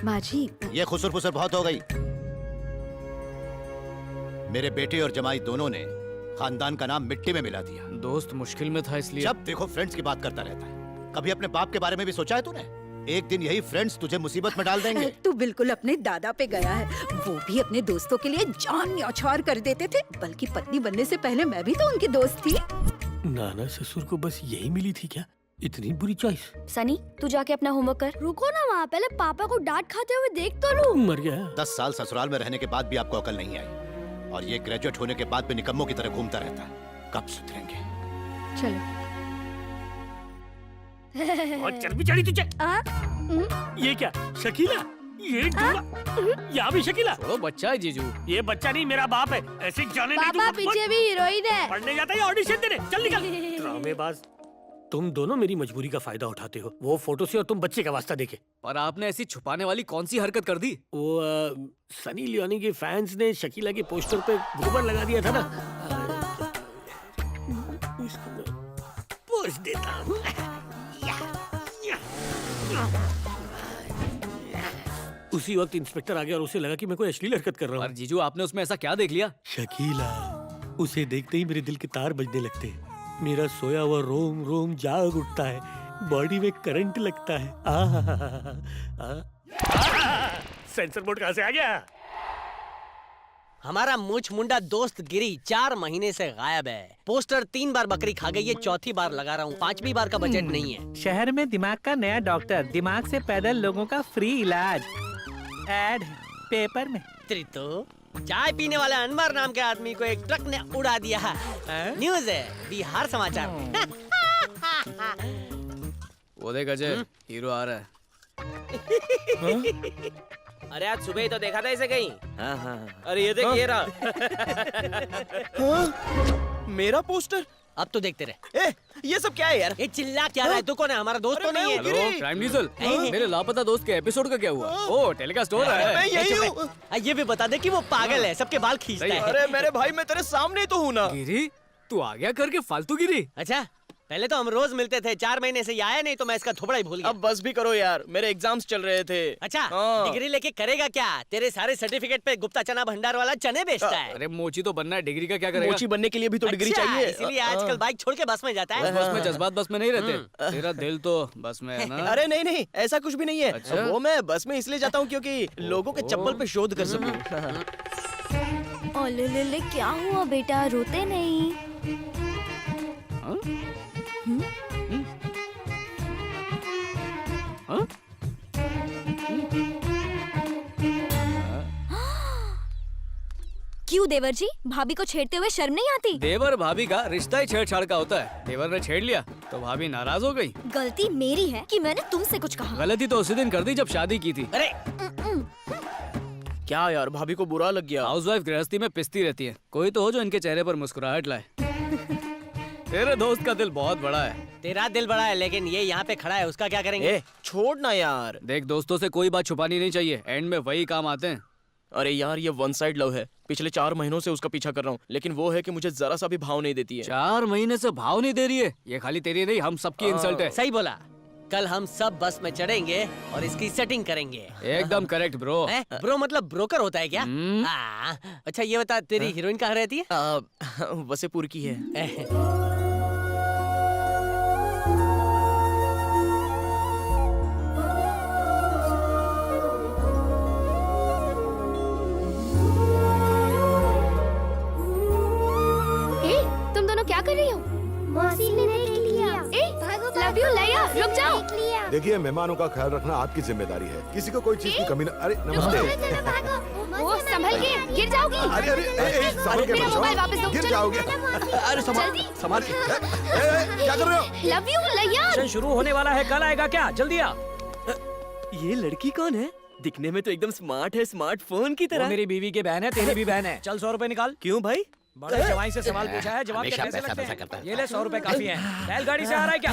माजी, ये खुसर फुसर बहुत हो गई। मेरे बेटे और जमाई दोनों ने खानदान का नाम मिट्टी में मिला दिया। दोस्त मुश्किल में था इसलिए। जब देखो फ्रेंड्स की बात करता रहता है। कभी अपने बाप के बारे में भी सोचा है तूने? एक दिन यही फ्रेंड्स तुझे मुसीबत में डाल देंगे। तू बिल्कुल अपने दादा पे गया है। वो भी अपने दोस्तों के लिए जान न्यौछावर कर देते थे। बल्कि पत्नी बनने से पहले मैं भी तो उनकी दोस्त थी। नाना ससुर को बस यही मिली थी क्या? इतनी बुरी चॉइस। सनी, तू जाके अपना होमवर्क कर। रुको ना वहाँ, पहले पापा को डांट खाते हुए देख तो लूं। मर गया। 10 साल ससुराल में रहने के बाद भी आपको अकल नहीं आई, और ये ग्रेजुएट होने के बाद भी निकम्मों की तरह घूमता रहता है। कब सुधरेंगे? चलो। और चर्बी चढ़ी तुझे। ये क्या शकीला? ये यहाँ भी शकीला? छोड़ो, बच्चा है जीजू। ये बच्चा नहीं, मेरा बाप है। ऐसे जाने नहीं पापा दूंगा। पीछे भी हीरोइन है। पढ़ने जाता है या ऑडिशन देने? चल निकल। ड्रामेबाज। तुम दोनों मेरी मजबूरी का फायदा उठाते हो। वो फोटो से और तुम बच्चे का वास्ता देखे। पर आपने ऐसी छुपाने वाली कौन सी हरकत कर दी? वो सनी लियोनी के फैंस ने शकीला के पोस्टर पे गोबर लगा दिया था ना। पोस्ट देता हूँ। उसी वक्त इंस्पेक्टर आ गया और उसे लगा कि मैं कोई अश्लील हरकत कर रहा पर हूँ। जीजू, आपने उसमें ऐसा क्या देख लिया? शकीला, उसे देखते ही मेरे दिल के तार बजने लगते हैं। मेरा सोया हुआ रोम रोम जाग उठता है, बॉडी में करंट लगता है। सेंसर बोर्ड कहाँ से आ गया? हमारा मूछ मुंडा दोस्त गिरी 4 महीने से गायब है। पोस्टर 3 बार बकरी खा गई है, चौथी बार लगा रहा हूँ। 5वीं बार का बजट नहीं है। शहर में दिमाग का नया डॉक्टर, दिमाग से पैदल लोगों का फ्री इलाज। एड है पेपर में। त्रितो, चाय पीने वाले अनवर नाम के आदमी को एक ट्रक ने उड़ा दिया है। न्यूज है, बिहार समाचार। वो देख अजय, हीरो आ रहा है। अरे आज सुबह ही तो देखा था इसे कहीं। हाँ। अरे ये देख, ये रहा। मेरा पोस्टर। अब तो देखते रहे। ये सब क्या है यार? ये चिल्ला क्या रहा है? तू कौन है? हमारा दोस्त तो नहीं है। Hello, crime diesel. मेरे लापता दोस्त के एपिसोड का क्या हुआ? ओ, टेलीकास्ट हो रहा है। मैं यही हूँ। ये भी बता दे कि वो पागल है, सबके बाल खींचता है। अरे मेरे भाई, मैं तेरे सामने ही तो हूँ ना। गिरी, तू आ गया करके फालतू गिरी। अच्छा, पहले तो हम रोज मिलते थे। 4 महीने से ये आया नहीं तो मैं इसका थोबड़ा ही भूल गया। अब बस भी करो यार, मेरे एग्जाम्स चल रहे थे। अच्छा, हाँ। डिग्री लेके करेगा क्या? तेरे सारे सर्टिफिकेट पे गुप्ता चना भंडार वाला चने बेचता है। अरे मोची तो बनना है, डिग्री का क्या करेगा? मोची बनने के लिए भी तो डिग्री अच्छा, चाहिए। इसीलिए आजकल बाइक छोड़ के बस में जाता है। बस में जज्बात बस में नहीं रहते। तेरा दिल तो बस में है ना? अरे नहीं, ऐसा कुछ भी नहीं है। अच्छा? वो मैं बस में इसलिए जाता हूँ क्योंकि लोगों के चप्पल पे शोध कर सकूं। ओले ले, क्या हुआ बेटा? रोते नहीं। हाँ? क्यों देवर जी, भाभी को छेड़ते हुए शर्म नहीं आती? देवर भाभी का रिश्ता ही छेड़छाड़ का होता है। देवर ने छेड़ लिया तो भाभी नाराज हो गई। गलती मेरी है कि मैंने तुमसे कुछ कहा। गलती तो उसी दिन कर दी जब शादी की थी। अरे क्या यार, भाभी को बुरा लग गया। हाउसवाइफ गृहस्थी में पिसती रहती है। कोई तो हो जो इनके चेहरे पर मुस्कुराहट लाए। तेरे दोस्त का दिल बहुत बड़ा है। तेरा दिल बड़ा है, लेकिन ये यहाँ पे खड़ा है, उसका क्या करेंगे? छोड़ ना यार। देख, दोस्तों से कोई बात छुपानी नहीं चाहिए, एंड में वही काम आते हैं। अरे यार, ये वन साइड लव है। पिछले 4 महीनों से उसका पीछा कर रहा हूँ, लेकिन वो है कि मुझे जरा सा भी भाव नहीं देती है। 4 महीने से भाव नहीं दे रही है। ये खाली तेरी नहीं, हम सबकी इंसल्ट है। सही बोला। कल हम सब बस में चढ़ेंगे और इसकी सेटिंग करेंगे। एकदम करेक्ट ब्रो। ब्रो मतलब ब्रोकर होता है क्या? अच्छा ये बता, तेरी हीरोइन कहाँ रहती है? वसेपुर की है। तुम दोनों क्या कर रही हो? मौसी ने देख लिया। लव यू लैया, रुक जाओ। देखिए, मेहमानों का ख्याल रखना आपकी जिम्मेदारी है। किसी को कोई चीज की कमी न। अरे नमस्ते। वो संभल के, गिर जाओगी। अरे संभल के मेरा मोबाइल वापस दो। गिर जाओगे। अरे संभाल क्या कर रहे हो? लव यू लैया। शुरू होने वाला है, कल आएगा क्या? जल्दी आ। ये लड़की कौन है? दिखने में तो एकदम स्मार्ट है, स्मार्टफोन की तरह। मेरी बीवी की बहन है, तेरी भी बहन है। चल 100 रुपए निकाल। क्यों भाई? बड़े जवाई से सवाल पूछा है, जवाब के हमेशा पैसे पैसा लगते पैसा हैं। करता है। ये ले 100 रुपए काफी हैं। बैलगाड़ी से आ रहा है क्या?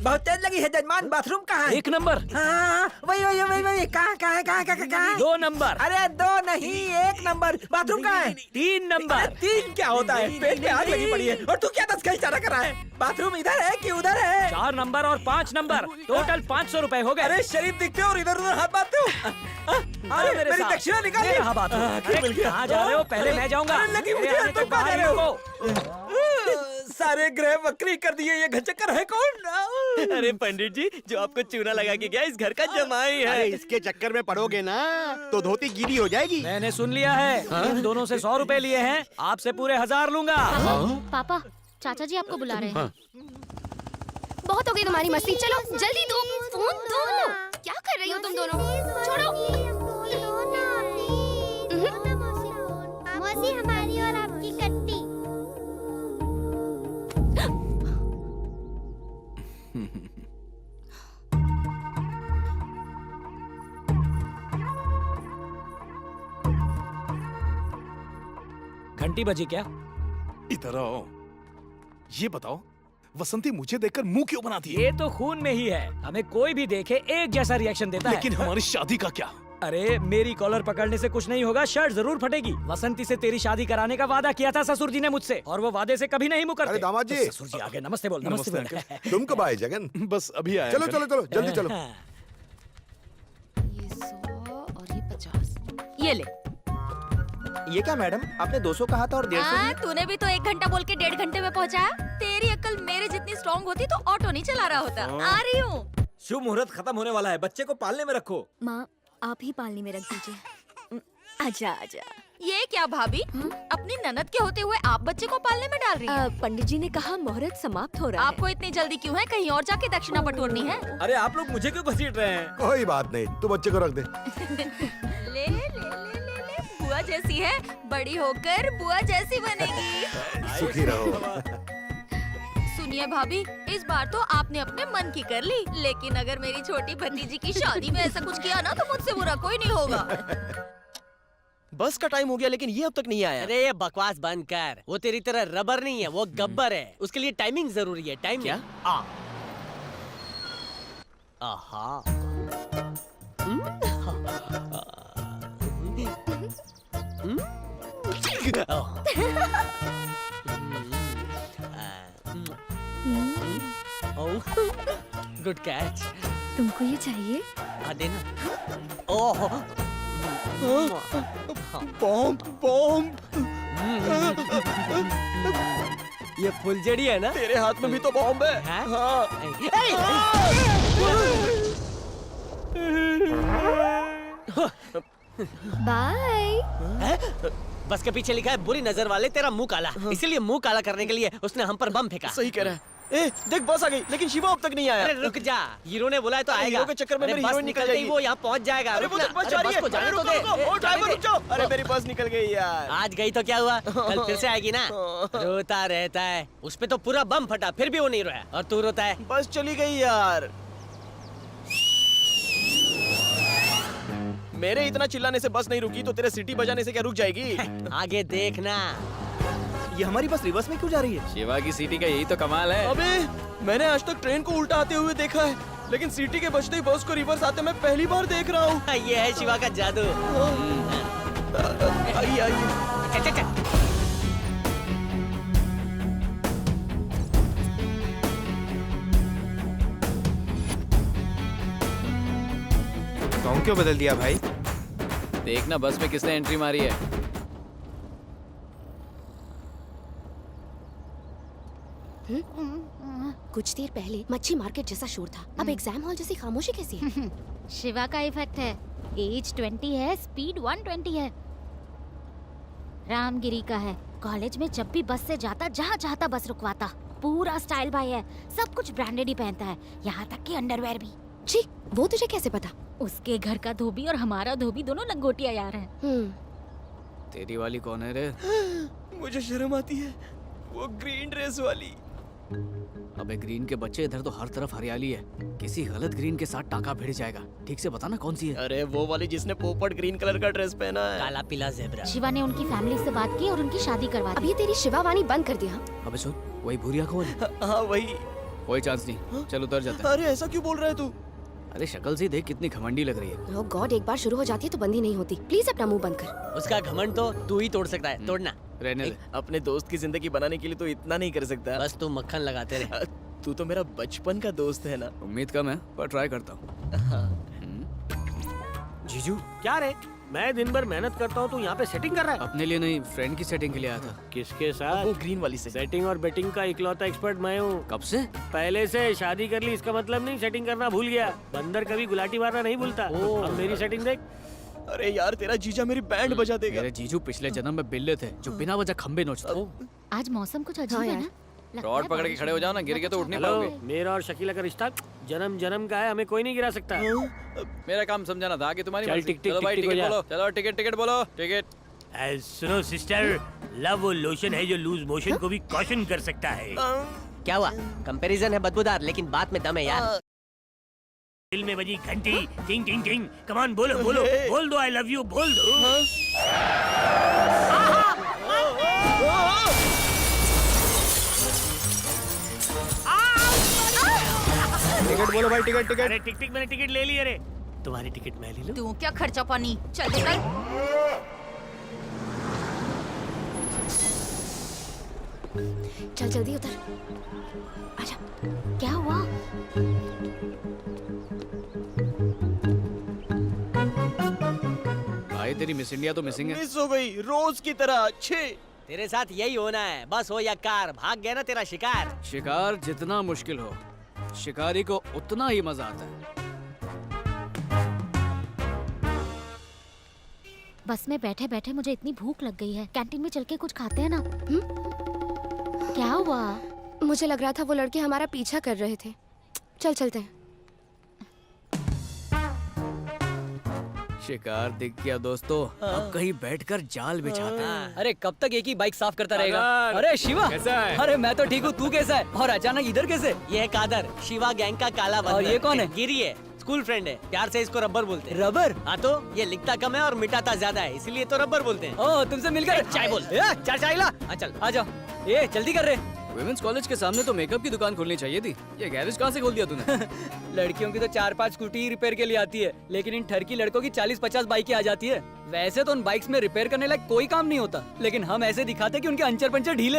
बहुत तेज लगी है जजमान। बाथरूम कहाँ है? 1 नंबर। हाँ, वही कहाँ? 2 नंबर। अरे 2 नहीं 1 नंबर। बाथरूम कहाँ है? 3 नंबर। 3 क्या होता है? पेट पे आग लगी पड़ी है और तू क्या 10 का इशारा कर रहा है? बाथरूम इधर है कि उधर है? 4 नंबर और 5 नंबर, टोटल 500 रुपए हो गए। अरे शरीफ दिखते हो और इधर उधर हाथ बांधते हो। अरे मेरे मेरी साथ। दक्षिणा निकाल ये रहा बात। अरे कहाँ जा रहे हो? पहले मैं जाऊंगा। अरे लगी मुझे, मेरे आने तुम तक कहाँ जा बाहर रहे हो? रुको। सारे ग्रह वक्री कर दिए। ये घचक्कर है कौन? अरे पंडित जी, जो आपको चूना लगा के गया इस घर का जमाई अरे है। इसके चक्कर में पड़ोगे ना तो धोती गीली हो जाएगी। मैंने सुन लिया है। इन दोनों से 100 रुपए लिए हैं, आपसे पूरे 1000 लूंगा। पापा चाचा जी आपको बुला रहे हैं। बहुत हो गई तुम्हारी मस्ती, चलो जल्दी दो फोन दो। क्या कर रही हो तुम दोनों? छोड़ो। मौसी हमारी और आपकी कट्टी। घंटी बजी क्या? इधर आओ। ये बताओ, वसंती मुझे देखकर मुंह क्यों बनाती है? ये तो खून में ही है। हमें कोई भी देखे एक जैसा रिएक्शन देता लेकिन है। हमारी शादी का क्या? अरे मेरी कॉलर पकड़ने से कुछ नहीं होगा, शर्ट जरूर फटेगी। वसंती से तेरी शादी कराने का वादा किया था ससुर जी ने मुझसे, और वो वादे से कभी नहीं मुकरते। अरे दामाद जी। तो ससुर जी आगे नमस्ते बोल। नमस्ते बोल। तुम कब आए जगन? बस अभी आया। चलो चलो चलो जल्दी चलो। ये 100 और ये 50। ये ले। ये क्या मैडम, आपने 200 कहा था और 150? तूने भी तो 1 घंटा बोल के 1.5 घंटे में पहुंचाया। तेरी अक्ल मेरे जितनी स्ट्रांग होती तो ऑटो नहीं चला रहा होता। आ रही हूँ। शुभ मुहूर्त खत्म होने वाला है, बच्चे को पालने में रखो। माँ आप ही पालनी में रख दीजिए। आजा आजा। ये क्या भाभी, अपनी ननद के होते हुए आप बच्चे को पालने में डाल रही हैं? पंडित जी ने कहा मुहूर्त समाप्त हो रहा आपको इतनी जल्दी क्यों है? कहीं और जाके दक्षिणा बटोरनी है? अरे आप लोग मुझे क्यों घसीट रहे हैं? कोई बात नहीं, तू बच्चे को रख दे। ले ले ले ले ले। बुआ जैसी है, बड़ी होकर बुआ जैसी बनेगी। सुखी रहो। सुनिए भाभी, इस बार तो आपने अपने मन की कर ली, लेकिन अगर मेरी छोटी भतीजी की शादी में ऐसा कुछ किया ना तो मुझसे बुरा कोई नहीं होगा। बस का टाइम हो गया लेकिन ये अब तक नहीं आया। अरे ये बकवास बंद कर। वो तेरी तरह रबर नहीं है, वो गब्बर है। उसके लिए टाइमिंग जरूरी है। टाइम क्या? आहा। Good catch. तुमको ये चाहिए? देना। ओह बॉम्ब बॉम्ब। ये फुलझड़ी है ना? तेरे हाथ में भी तो बॉम्ब है। हैं? हाँ। बाय। बस के पीछे लिखा है बुरी नजर वाले तेरा मुंह काला। इसीलिए मुंह काला करने के लिए उसने हम पर बम फेंका। सही कह रहा है। ए, देख बस आ गई, लेकिन शिवा अब तक नहीं आया। अरे रुक जा, हीरो ने बोला है तो अरे आएगा। हीरो के चक्कर में अरे मेरी बस हीरोइन निकल निकलते ही जाएगी। वो यहाँ पहुँच जाएगा। अरे वो रुक तो ना। बस जा अरे रही बस है। को जाने अरे तो रुको, दे। रुको, ओ, ड्राइवर रुक जाओ। अरे मेरी बस निकल गई यार। आज गई तो क्या हुआ, कल फिर से आएगी ना। रोता रहता है, उस पे तो पूरा बम फटा फिर भी वो नहीं रोया, और तू रोता है। बस चली गई यार। मेरे इतना चिल्लाने से बस नहीं रुकी तो तेरे सीटी बजाने से क्या रुक जाएगी? आगे देखना। ये हमारी बस रिवर्स में क्यों जा रही है? शिवा की सीटी का यही तो कमाल है। अबे मैंने आज तक ट्रेन को उल्टा आते हुए देखा है, लेकिन सीटी के बजते ही बस को रिवर्स आते मैं पहली बार देख रहा हूँ। ये है शिवा का जादू। आइए आइए। चल चल चल। सॉन्ग क्यों बदल दिया भाई? देखना बस में किसने एंट्री मारी है। कुछ देर पहले मच्छी मार्केट जैसा शोर था, अब एग्जाम हॉल जैसी खामोशी कैसी है? शिवा का इफेक्ट है। एज 20 है, स्पीड 120 है। रामगिरी का है। कॉलेज में जब भी बस से जाता, जहाँ चाहता बस रुकवाता। पूरा स्टाइल भाई है, सब कुछ ब्रांडेड ही पहनता है, यहाँ तक कि अंडरवेयर भी। जी, वो तुझे कैसे पता? उसके घर का धोबी और हमारा धोबी दोनों लंगोटिया यार हैं। तेरी वाली कौन है रे? मुझे शर्म आती है। वो ग्रीन ड्रेस वाली। अबे ग्रीन के बच्चे, इधर तो हर तरफ हरियाली है। किसी गलत ग्रीन के साथ टाका भिड़ जाएगा। ठीक से बताना कौन सी है। अरे वो वाली जिसने पोपट ग्रीन कलर का ड्रेस पहना है। काला पीला ज़ेब्रा। शिवा ने उनकी फैमिली से बात की और उनकी शादी करवा दी। अभी तेरी शिवावानी बंद कर दिया। अबे सुन, वही भूरी आंखों वाली। हाँ वही। कोई चांस नहीं, चल उतर जाते हैं। अरे ऐसा क्यों बोल रहा है तू? अरे शक्ल से ही देख कितनी घमंडी लग रही है। ओह गॉड, एक बार शुरू हो जाती है तो बंदी नहीं होती। प्लीज अपना मुंह बंद कर। उसका घमंड तो तू ही तोड़ सकता है, तोड़ना। रहने दे। अपने दोस्त की जिंदगी बनाने के लिए तो इतना नहीं कर सकता। बस तू मक्खन लगाते रहे। तू तो मेरा बचपन का दोस्त है ना। उम्मीद कम है पर ट्राई करता हूँ। जीजू क्या रे? मैं दिन भर मेहनत करता हूँ, तू यहाँ पे सेटिंग कर रहा है? अपने लिए नहीं, फ्रेंड की सेटिंग के लिए आया था। किसके साथ? वो ग्रीन वाली से। सेटिंग और बेटिंग का इकलौता एक्सपर्ट मैं हूँ। कब से? पहले से। शादी कर ली इसका मतलब नहीं सेटिंग करना भूल गया। बंदर कभी गुलाटी मारना नहीं भूलता। अब मेरी सेटिंग देख। अरे यार तेरा जीजा मेरी बैंड बजा देगा। मेरे जीजू पिछले जन्म में बिल्ले थे जो बिना वजह खंबे नोचता। आज मौसम कुछ अजीब है ना? रॉड पकड़ के खड़े हो जाओ ना, गिर के तो उठ नहीं पाओगे। मेरा और शकीला का रिश्ता जन्म जन्म का है, हमें कोई नहीं गिरा सकता। मेरा काम समझाना था कि तुम्हारी चल, मर्जी। टिक, टिक, चलो भाई टिक, टिक टिकट हो जा। बोलो। चलो टिकट बोलो। टिकट। सुनो सिस्टर, लव वो लोशन है जो लूज मोशन को भी कॉशन कर सकता है। क्या हुआ? कंपैरिजन है बदबूदार, लेकिन बात में दम है यार। दिल में बजी घंटी, टिंग टिंग टिंग। कमान बोलो बोलो, बोल दो आई लव यू, बोल दो। टिकट बोलो भाई, टिकट। अरे टिक मैंने टिकट ले ली। अरे तुम्हारी टिकट मैं ले लूं? तू क्या खर्चा पानी, चल निकल। चल जल्दी उतर। आजा। क्या हुआ? भाई तेरी मिस इंडिया तो मिसिंग है। मिस हो गई रोज की तरह। अच्छे तेरे साथ यही होना है, बस हो या कार, भाग गया ना तेरा शिकार। शिकार जितना मुश्किल हो, शिकारी को उतना ही मजा आता है। बस में बैठे बैठे मुझे इतनी भूख लग गई है। कैंटीन में चल के कुछ खाते हैं ना? क्या हुआ? मुझे लग रहा था वो लड़के हमारा पीछा कर रहे थे। चल चलते हैं। शिकार दिख गया दोस्तों। अब कहीं बैठकर जाल बिछाते हैं। अरे कब तक एक ही बाइक साफ करता रहेगा? अरे शिवा कैसा है? अरे मैं तो ठीक हूँ, तू कैसा है? और अचानक इधर कैसे? ये है कादर, शिवा गैंग का काला बंदर। और ये कौन है? गिरी है, स्कूल फ्रेंड है। प्यार से इसको रबर बोलते हैं। रबर? हाँ तो ये लिखता कम है और मिटाता ज्यादा है, इसलिए तो रबर बोलते हैं। ओ तुमसे मिलकर चाय बोल। चाय ला। हाँ चल आ जाओ। ये जल्दी कर रहे। विमेंस कॉलेज के सामने तो मेकअप की दुकान खोलनी चाहिए थी। ये गैरेज कहाँ से खोल दिया तूने? लड़कियों की तो 4-5 स्कूटी रिपेयर के लिए आती है, लेकिन इन ठरकी लड़कों की 40-50 बाइकें आ जाती है। वैसे तो उन बाइक्स में रिपेयर करने लायक कोई काम नहीं होता, लेकिन हम ऐसे दिखाते कि उनके अंचर पंचर ढीले हैं।